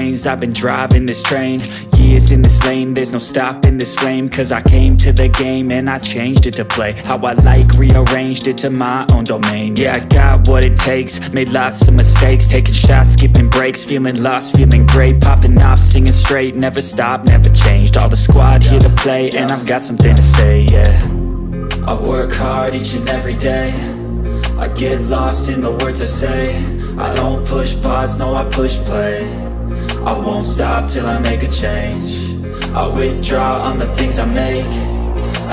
lanes, I've been driving this train. Years in this lane, there's no stopping this flame. Cause I came to the game and I changed it to play how I like, rearranged it to my own domain. Yeah, I got what it takes, made lots of mistakes, taking shots, skipping breaks, feeling lost, feeling great, popping off, singing straight, never stopped, never changed. All the squad here to play and I've got something to say, yeah. I work hard each and every day, I get lost in the words I say. I don't push pause, no I push play. I won't stop till I make a change. I withdraw on the things I make.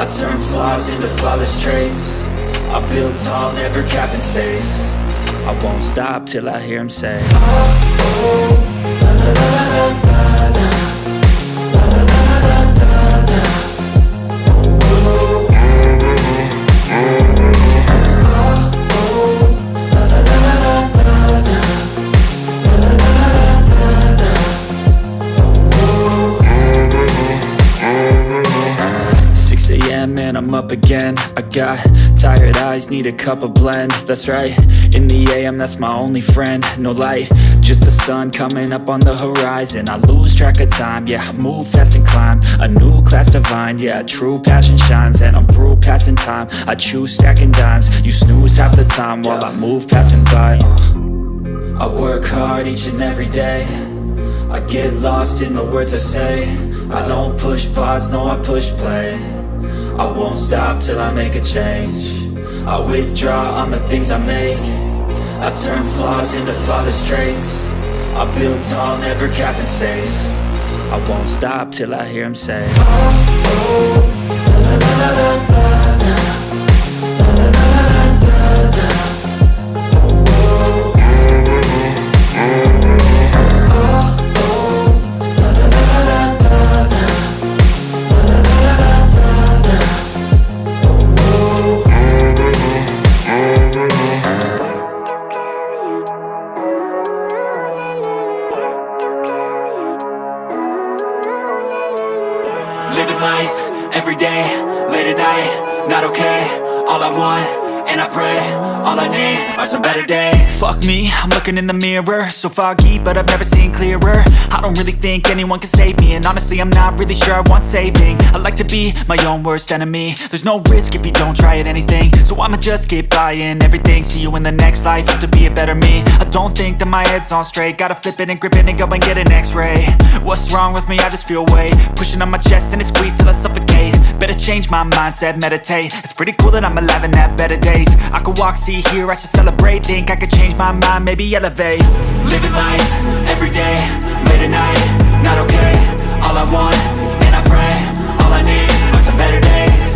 I turn flaws into flawless traits. I build tall, never capped in space. I won't stop till I hear him say, oh, oh, la, la, la, la, la, la, la, la, la, la, la, la. And I'm up again. I got tired eyes, need a cup of blend. That's right, in the AM, that's my only friend. No light, just the sun coming up on the horizon. I lose track of time, yeah, I move fast and climb a new class divine, yeah, true passion shines. And I'm through passing time, I choose stacking dimes. You snooze half the time while I move passing by. I work hard each and every day, I get lost in the words I say. I don't push pause, no I push play. I won't stop till I make a change. I withdraw on the things I make. I turn flaws into flawless traits. I build tall, never capped in space. I won't stop till I hear him say, oh, oh, la, la, la, la, la, la, la, la, la, la, la, la. Living life, everyday, late at night, not okay. All I want, and I pray, all I need are some better days. Fuck me, I'm looking in the mirror, so foggy, but I've never seen clearer. I don't really think anyone can save me, and honestly I'm not really sure I want saving. I like to be my own worst enemy. There's no risk if you don't try at anything, so I'ma just get buying everything. See you in the next life, have to be a better me. I don't think that my head's on straight, gotta flip it and grip it and go and get an x-ray. What's wrong with me? I just feel weight pushing on my chest and it squeezes till I suffocate. Better change my mindset, meditate. It's pretty cool that I'm alive and have better days. I could walk, see, hear, I should celebrate. Think I could change my mind, maybe elevate. Living life, everyday, late at night, not okay. All I want, and I pray, all I need are some better days.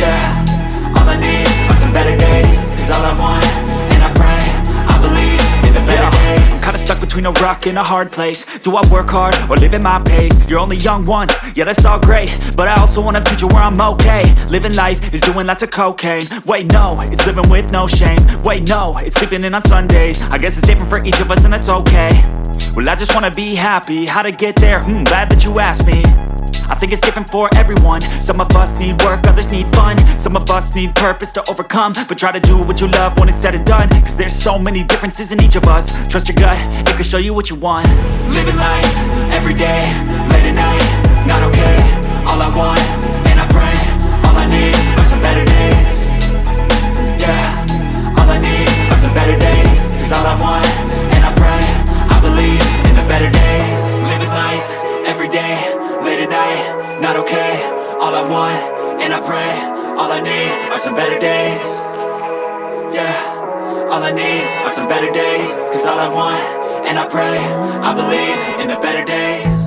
Yeah, all I need are some better days. Cause all I want, and I pray, I believe in the better days. I'm kinda stuck between a rock and a hard place. Do I work hard or live at my pace? You're only young once, yeah that's all great, but I also want a future where I'm okay. Living life is doing lots of cocaine. Wait no, it's living with no shame. Wait no, it's sleeping in on Sundays. I guess it's different for each of us and that's okay. Well I just wanna be happy, how to get there? Glad that you asked me. I think it's different for everyone. Some of us need work, others need fun. Some of us need purpose to overcome. But try to do what you love when it's said and done. Cause there's so many differences in each of us. Trust your gut, it can show you what you want. Living life, everyday, late at night, not okay. All I want, and I pray, all I need are some better days. Yeah, all I need are some better days. Cause all I want, and I pray, I believe in the better days. Living life, everyday, late at night, not okay. All I want, and I pray, all I need are some better days. Yeah, all I need are some better days. Cause all I want, and I pray, I believe in the better days.